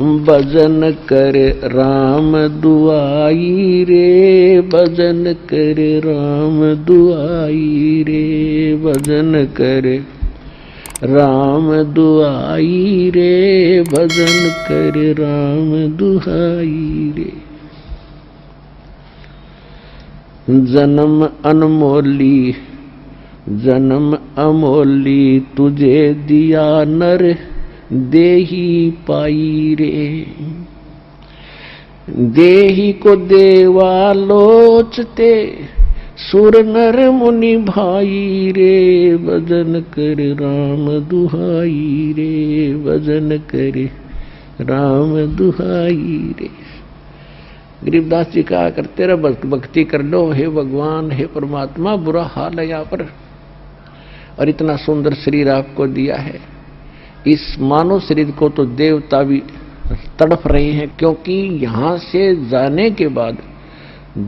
भजन कर राम दुआई रे, भजन कर राम दुआई रे, भजन कर राम दुआई रे, भजन कर राम दुआई रे। जन्म अनमोली जन्म अमोली तुझे दिया नर देही पाई रे, देही को देवा लोचते सुर नर मुनि भाई रे, भजन कर राम दुहाई रे, भजन कर राम दुहाई रे। गरीबदास जी कहा करते रहे भक्ति कर लो हे भगवान, हे परमात्मा, बुरा हाल है यहाँ पर और इतना सुंदर शरीर आपको दिया है। इस मानव शरीर को तो देवता भी तड़प रहे हैं, क्योंकि यहाँ से जाने के बाद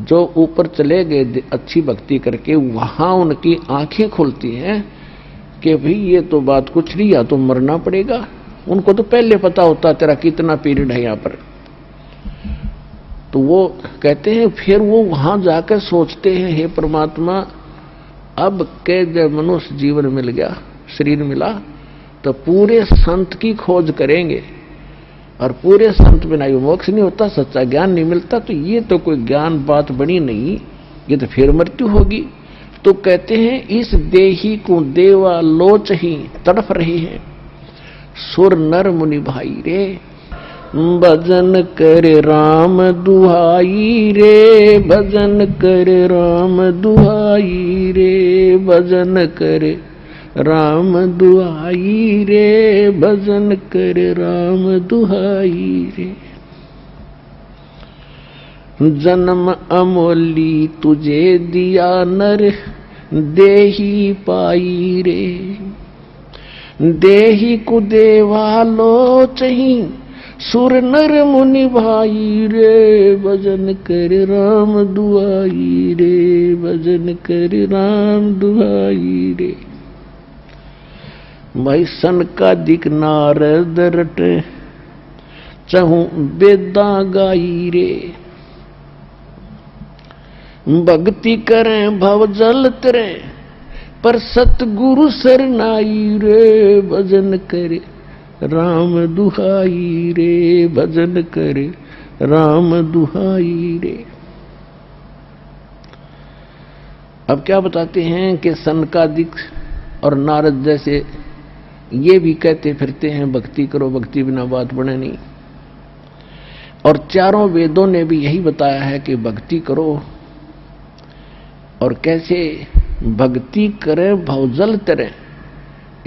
जो ऊपर चले गए अच्छी भक्ति करके, वहां उनकी आंखें खुलती हैं कि भाई ये तो बात कुछ नहीं, या तो मरना पड़ेगा। उनको तो पहले पता होता तेरा कितना पीरियड है यहाँ पर। तो वो कहते हैं फिर वो वहां जाकर सोचते हैं हे परमात्मा, अब के जब मनुष्य जीवन मिल गया, शरीर मिला, तो पूरे संत की खोज करेंगे और पूरे संत बिना ये मोक्ष नहीं होता, सच्चा ज्ञान नहीं मिलता। तो ये तो कोई ज्ञान बात बनी नहीं, ये तो फिर मृत्यु होगी। तो कहते हैं इस देही को देवा लोच ही तड़फ रहे हैं सुर नर मुनि भाई रे, भजन कर राम दुहाई रे, भजन कर राम दुहाई रे, भजन कर राम दुहाई रे, भजन कर राम दुहाई रे। जन्म अमोली तुझे दिया नर देही पाई रे, देही को देवा लोचही सुर नर मुनि भाई रे, भजन कर राम दुआई रे, भजन कर राम दुआई रे। भाई सनकादिक नारद रट चहु वेदा गाई रे, भक्ति करें भव जल तरे पर सतगुरु सरनाई रे, भजन करे राम दुहाई रे, भजन करे राम दुहाई रे। अब क्या बताते हैं कि सनकादिक और नारद जैसे ये भी कहते फिरते हैं भक्ति करो, भक्ति बिना बात बने नहीं। और चारों वेदों ने भी यही बताया है कि भक्ति करो, और कैसे भक्ति करें भवजल तरें,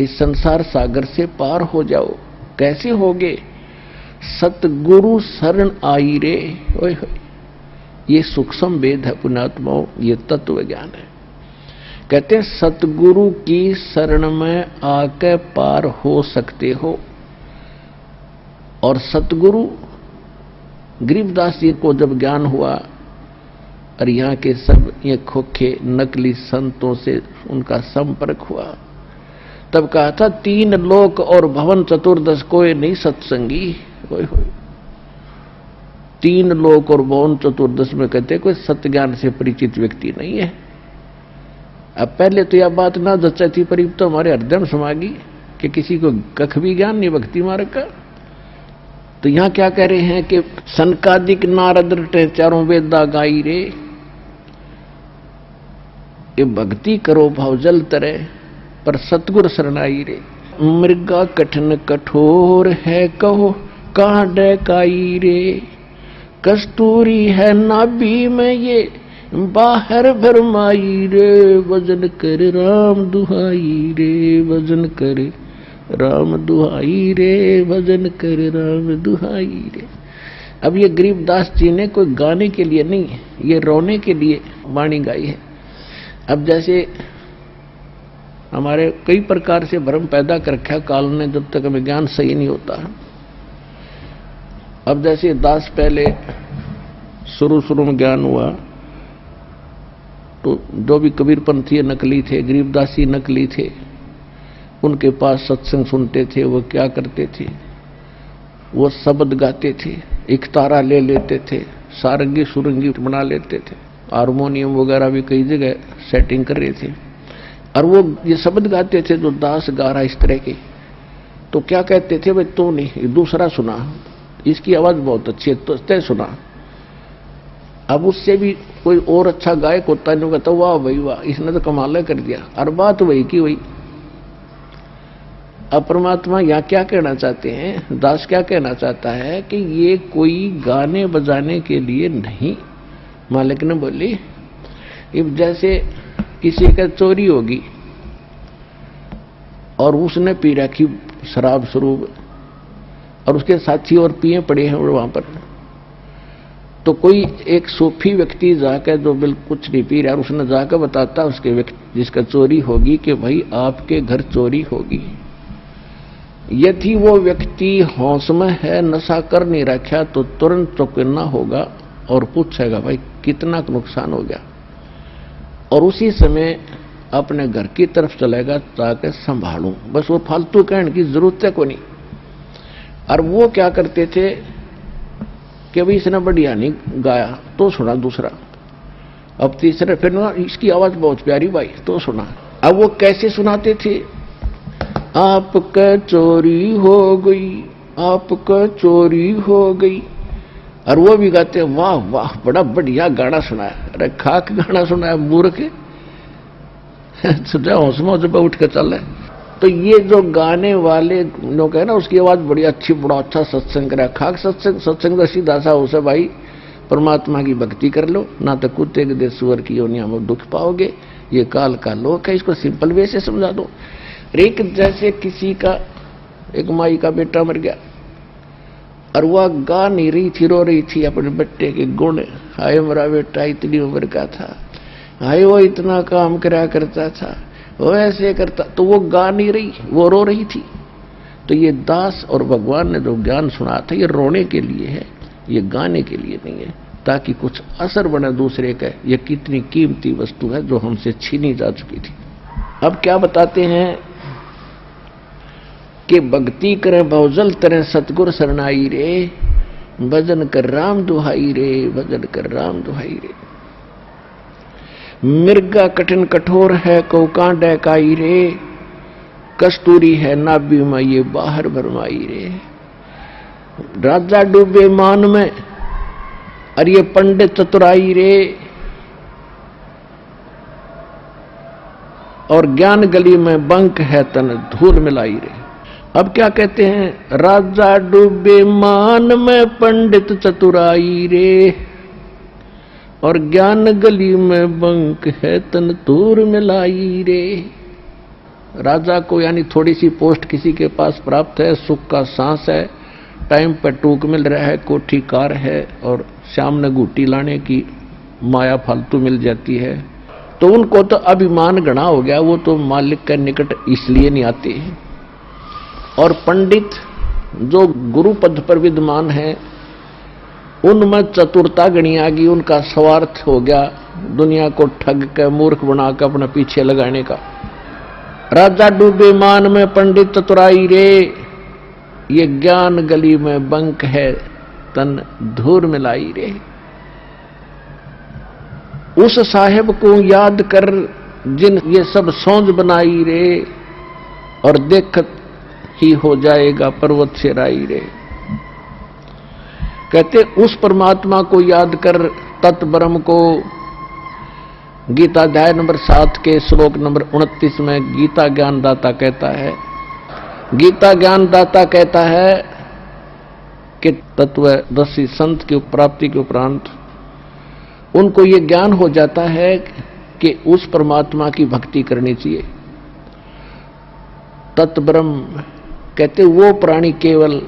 इस संसार सागर से पार हो जाओ। कैसे होगे? सतगुरु शरण आई रे। ओए होए, ये सूक्ष्म वेद है पुण्यात्माओं, ये तत्व ज्ञान है। कहते हैं सतगुरु की शरण में आके पार हो सकते हो। और सतगुरु गरीबदास जी को जब ज्ञान हुआ और यहाँ के सब ये खोखे नकली संतों से उनका संपर्क हुआ, तब कहा था 3 लोक और भवन चतुर्दश कोई नहीं सत्संगी। 3 लोक और भवन चतुर्दश में कहते कोई सत्य ज्ञान से परिचित व्यक्ति नहीं है। अब पहले तो यह बात ना जच्चा थी, पर तो हमारे हृदय में समा गई कि किसी को कख भी ज्ञान नहीं भक्ति मार्ग का। तो यहां क्या कह रहे हैं कि सनकादिक नारद रटे चारों वेदा गाई रे, ये भक्ति करो भवजल तरे पर सतगुर शरणाई रे। मृगा कठिन कठोर है कहो कहाँ डकाई रे, कस्तूरी है नाभि में ये बाहर भरमाई रे, भजन कर राम दुहाई रे, भजन कर राम दुहाई रे, भजन कर राम दुहाई रे। अब ये गरीबदास जी ने कोई गाने के लिए नहीं, ये रोने के लिए वाणी गाई है। अब जैसे हमारे कई प्रकार से भ्रम पैदा कर रखा काल ने, जब तक हमें ज्ञान सही नहीं होता। अब जैसे दास पहले शुरू में ज्ञान हुआ तो जो भी कबीरपंथी नकली थे, गरीबदासी नकली थे, उनके पास सत्संग सुनते थे। वो क्या करते थे, वो शब्द गाते थे, एक तारा ले लेते थे, सारंगी सुरंगी बना लेते थे, हारमोनियम वगैरह भी कई जगह सेटिंग कर रहे थे, और वो ये शब्द गाते थे जो दास गा रहा इस तरह के। तो क्या कहते थे, भाई तू नहीं, दूसरा सुना, इसकी आवाज बहुत अच्छी है, तो तय सुना। अब उससे भी कोई और अच्छा गायक होता है, कहता वाह भाई वाह, इसने तो कमाल कर दिया, और बात वही की वही। अब परमात्मा यहाँ क्या कहना चाहते हैं, दास क्या कहना चाहता है कि ये कोई गाने बजाने के लिए नहीं। मालिक ने बोली, जैसे किसी का चोरी होगी और उसने पी रखी शराब स्वरूप और उसके साथी और पिए पड़े हैं वहां पर, तो कोई एक सूफी व्यक्ति जाकर जो बिल्कुल कुछ नहीं पी रहा, उसने जाकर बताता उसके व्यक्ति जिसका चोरी होगी कि भाई आपके घर चोरी होगी। यदि वो व्यक्ति होश में है, नशा कर नहीं रखा, तो तुरंत चौकन्ना होगा और पूछेगा भाई कितना नुकसान हो गया, और उसी समय अपने घर की तरफ चलेगा ताकि संभालूं। बस वो फालतू कहने की जरूरत है को नहीं। और वो क्या करते थे कि भाई इसने बढ़िया नहीं गाया, तो सुना दूसरा, अब तीसरे, फिर ना इसकी आवाज बहुत प्यारी भाई, तो सुना। अब वो कैसे सुनाते थे, आपका चोरी हो गई, आपका चोरी हो गई, और वो भी गाते वाह वाह बड़ा बढ़िया गाना सुनाया। अरे खाक गाना सुनाया मूर्ख, होश में जब उठ के चल रहे। तो ये जो गाने वाले लोग है ना, उसकी आवाज बड़ी अच्छी, बड़ा अच्छा सत्संग करा, खाक सत्संग तो सीधा सा हो से भाई परमात्मा की भक्ति कर लो, ना तो कुत्ते के दे सुअर की योनिया में दुख पाओगे, ये काल का लोक है। इसको सिंपल वे से समझा दो। एक जैसे किसी का एक माई का बेटा मर गया और वह गा नहीं रही थी, रो रही थी अपने बेटे के गुण, हाय मेरा बेटा इतनी उम्र का था, हाय वो इतना काम करा करता था, वो ऐसे करता, तो वो गा नहीं रही, वो रो रही थी। तो ये दास और भगवान ने जो ज्ञान सुना था, ये रोने के लिए है, ये गाने के लिए नहीं है, ताकि कुछ असर बने दूसरे का। ये कितनी कीमती वस्तु है जो हमसे छीनी जा चुकी थी। अब क्या बताते हैं कि भक्ति करें बहुजल तरह सतगुर शरणाई रे, भजन कर राम दुहाई रे, भजन कर राम दुहाई रे। मिर्गा कठिन कठोर है को कांडे काई रे, कस्तूरी है नाभि में ये बाहर भरमाई रे। राजा डूबे मान में और ये पंडित चतुराई रे, और ज्ञान गली में बंक है तन धूल मिलाई रे। अब क्या कहते हैं, राजा डूबे मान में पंडित चतुराई रे, और ज्ञान गली में बंक है तन धूल मिलाई रे। राजा को यानी थोड़ी सी पोस्ट किसी के पास प्राप्त है, सुख का सांस है, टाइम पर टूक मिल रहा है, कोठी कार है, और शाम ने घूटी लाने की माया फालतू मिल जाती है, तो उनको तो अभिमान गणा हो गया, वो तो मालिक के निकट इसलिए नहीं आते हैं। और पंडित जो गुरु पद पर विद्यमान है, उनमें चतुरता गणी आ गई, उनका स्वार्थ हो गया दुनिया को ठग के मूर्ख बनाकर अपने पीछे लगाने का। राजा डूबे मान में पंडित चतुराई रे, ये ज्ञान गली में बंक है तन धूर मिलाई रे। उस साहेब को याद कर जिन ये सब सोच बनाई रे, और देखत ही हो जाएगा पर्वत से राई रे। कहते उस परमात्मा को याद कर, तत्व ब्रह्म को। गीता अध्याय नंबर 7 के श्लोक नंबर 29 में गीता ज्ञानदाता कहता है, गीता ज्ञानदाता कहता है कि तत्वदर्शी संत की प्राप्ति के उपरांत उनको ये ज्ञान हो जाता है कि उस परमात्मा की भक्ति करनी चाहिए। तत्व ब्रह्म कहते वो प्राणी केवल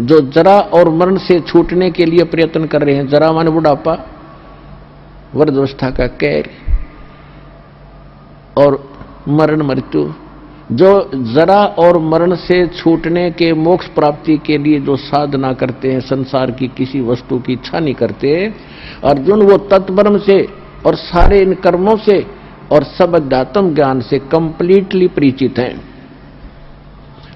जो जरा और मरण से छूटने के लिए प्रयत्न कर रहे हैं, जरा माने बुढ़ापा, वृद्धावस्था का कैर, और मरण मृत्यु, जो जरा और मरण से छूटने के मोक्ष प्राप्ति के लिए जो साधना करते हैं, संसार की किसी वस्तु की इच्छा नहीं करते, अर्जुन वो तत्ब्रह्म से और सारे इन कर्मों से और सब अध्यात्म ज्ञान से कंप्लीटली परिचित हैं।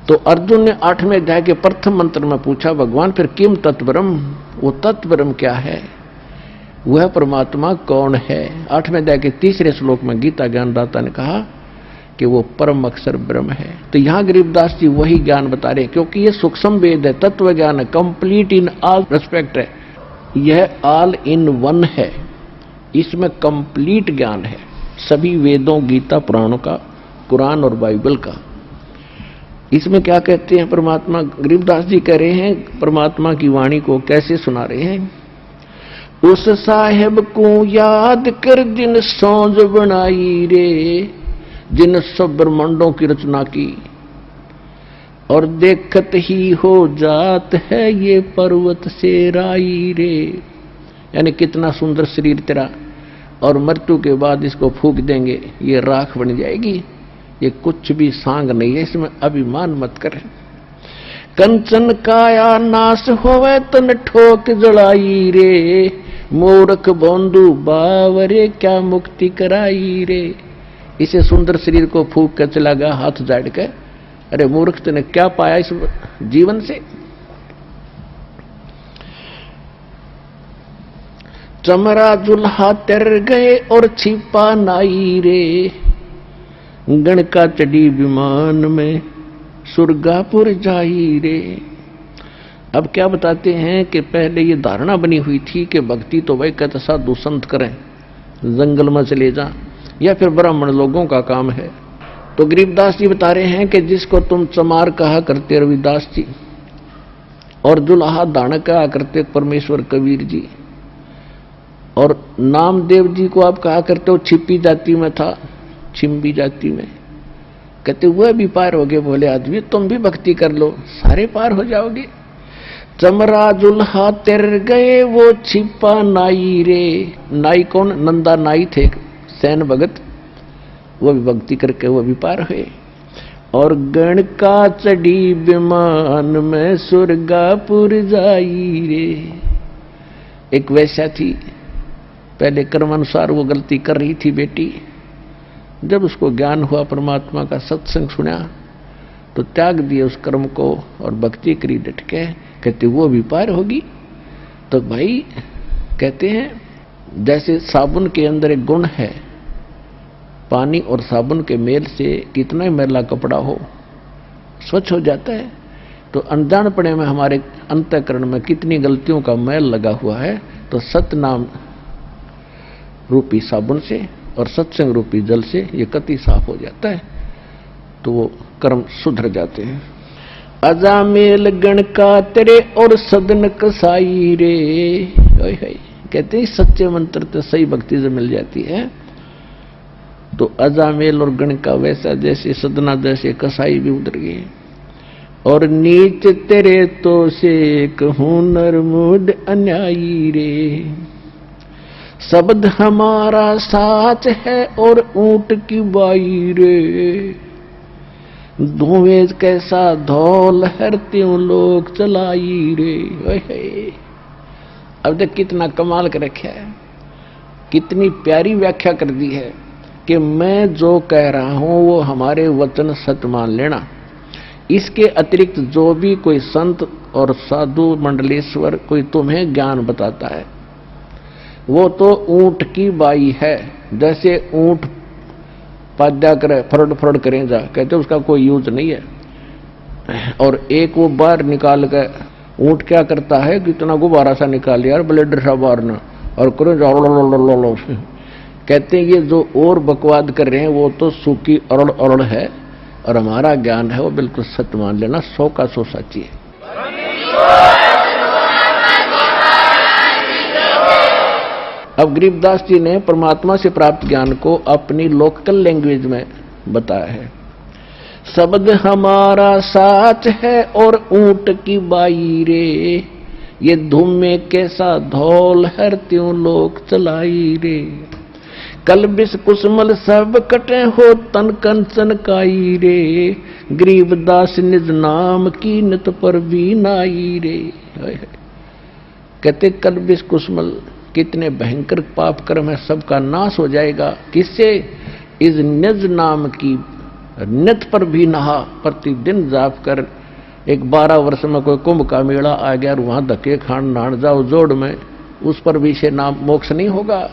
तो अर्जुन ने 8वें अध्याय के प्रथम मंत्र में पूछा, भगवान फिर किम तत्ब्रह्म, वो तत्ब्रह्म क्या है, वह परमात्मा कौन है। 8वें अध्याय के 3रे श्लोक में गीता ज्ञानदाता ने कहा कि वो परम अक्षर ब्रह्म है। तो यहां गरीबदास जी वही ज्ञान बता रहे हैं, क्योंकि ये सूक्ष्म वेद है, तत्व ज्ञान है, कंप्लीट इन ऑल रेस्पेक्ट है, यह ऑल इन वन है, इसमें कंप्लीट ज्ञान है सभी वेदों, गीता, पुराणों का, कुरान और बाइबल का। इसमें क्या कहते हैं परमात्मा, गरीबदास जी कह रहे हैं परमात्मा की वाणी को कैसे सुना रहे हैं। उस साहेब को याद कर जिन सौंज बनाई रे, जिन सब ब्रह्मांडों की रचना की, और देखत ही हो जात है ये पर्वत से राई रे। यानी कितना सुंदर शरीर तेरा, और मृत्यु के बाद इसको फूंक देंगे, ये राख बन जाएगी, ये कुछ भी सांग नहीं है, इसमें अभिमान मत कर। कंचन काया नाश होवे तन ठोक जड़ाई रे, मूर्ख बोंदू बावरे क्या मुक्ति कराई रे। इसे सुंदर शरीर को फूंक कर चला गया हाथ जाड़ के, अरे मूर्ख तूने क्या पाया इस जीवन से। चमरा जुल्हा तर गए और छिपा नाई रे, गणका चढ़ी विमान में सुरगापुर जाई रे। अब क्या बताते हैं कि पहले ये धारणा बनी हुई थी कि भक्ति तो वही कहते साधु संत करें, जंगल में चले जा, या फिर ब्राह्मण लोगों का काम है। तो गरीबदास जी बता रहे हैं कि जिसको तुम चमार कहा करते रविदास जी, और जुल्हा दान कहा करते परमेश्वर कबीर जी, और नामदेव जी को आप कहा करते हो छिपी जाति में था, छिम्बी जाति में, कहते वह भी पार हो गए। बोले आदमी तुम भी भक्ति कर लो, सारे पार हो जाओगे। चमरा जुल्हा तर गए वो छिपा नाई रे। नाई कौन? नंदा नाई थे, सैन भगत, वो भी भक्ति करके वो भी पार हुए। और गण का चढ़ी विमान में सुरगापुर जाई रे। एक वैसा थी, पहले कर्मानुसार वो गलती कर रही थी बेटी, जब उसको ज्ञान हुआ परमात्मा का, सत्संग सुना, तो त्याग दिए उस कर्म को और भक्ति करी डट के। कहते वो भी पार होगी। तो भाई कहते हैं जैसे साबुन के अंदर एक गुण है, पानी और साबुन के मेल से कितना ही मैला कपड़ा हो स्वच्छ हो जाता है। तो अनजानपने में हमारे अंतःकरण में कितनी गलतियों का मैल लगा हुआ है, तो सतनाम रूपी साबुन से और सत्संग रूपी जल से ये कति साफ हो जाता है, तो वो कर्म सुधर जाते हैं। अजामेल गण का तेरे और सदन कसाई रे। कहते हैं सच्चे मंत्र तो सही भक्ति से मिल जाती है। तो अजामेल और गण का वैसा जैसे सदना जैसे कसाई भी उधर गए। और नीच तेरे तो से कहूं नरमुड अन्यायी रे। शब्द हमारा साच है और ऊंट की बाई रे। धुएं कैसा धौल हर त्यों लोग चलाई रे। अब तक कितना कमाल कर रखा है, कितनी प्यारी व्याख्या कर दी है कि मैं जो कह रहा हूं वो हमारे वचन सत्य मान लेना। इसके अतिरिक्त जो भी कोई संत और साधु मंडलेश्वर कोई तुम्हें ज्ञान बताता है, वो तो ऊंट की बाई है। जैसे ऊंट पाद्या करे, फरड फरड करें जा, कहते उसका कोई यूज नहीं है। और एक वो बाहर निकाल के ऊंट क्या करता है, कितना गुब्बारा सा निकाल लिया ब्लेडर सा बाहर न, और करो जाओ। कहते हैं ये जो और बकवाद कर रहे हैं वो तो सूखी अरड़ अरड़ है, और हमारा ज्ञान है वो बिल्कुल सत्य मान लेना, 100 का 100 सच्ची है। अब गरीबदास जी ने परमात्मा से प्राप्त ज्ञान को अपनी लोकल लैंग्वेज में बताया है। शब्द हमारा साच है और ऊंट की बाई रे। ये धूम में कैसा धौल हर त्यों लोग चलाई रे। कल बिस कुसमल सब कटे हो तन कंचन काई रे। गरीबदास निज नाम की नित पर भी नाई रे। कहते कल बिस कुसमल, कितने भयंकर पाप कर्म है, सबका नाश हो जाएगा। किससे? इस निज नाम की नित पर भी नहा, प्रतिदिन जाप कर। एक 12 वर्ष में कोई कुंभ का मेला आ गया और वहां धक्के खान नान जाओ जोड़ में, उस पर भी से नाम मोक्ष नहीं होगा।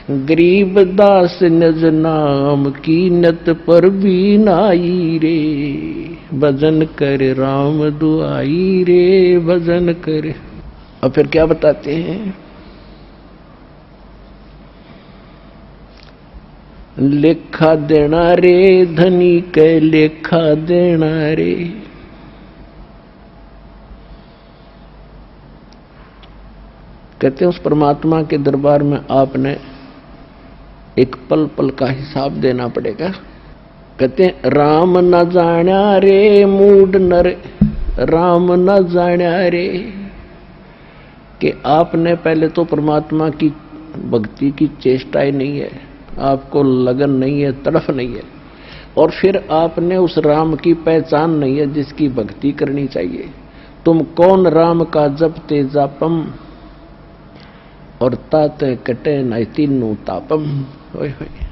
गरीब दास निज नाम की नत पर भी नाई रे, भजन कर राम दुआई रे, भजन कर। और फिर क्या बताते हैं, लेखा देना रे धनी के लेखा देना रे। कहते हैं उस परमात्मा के दरबार में आपने एक पल पल का हिसाब देना पड़ेगा। कहते हैं राम न जाना रे मूड नर, राम न जाना रे, कि आपने पहले तो परमात्मा की भक्ति की चेष्टा ही नहीं है, आपको लगन नहीं है, तड़फ नहीं है, और फिर आपने उस राम की पहचान नहीं है जिसकी भक्ति करनी चाहिए। तुम कौन राम का जपते जापम, और ताते कटे न तीनों तापम। होय होय।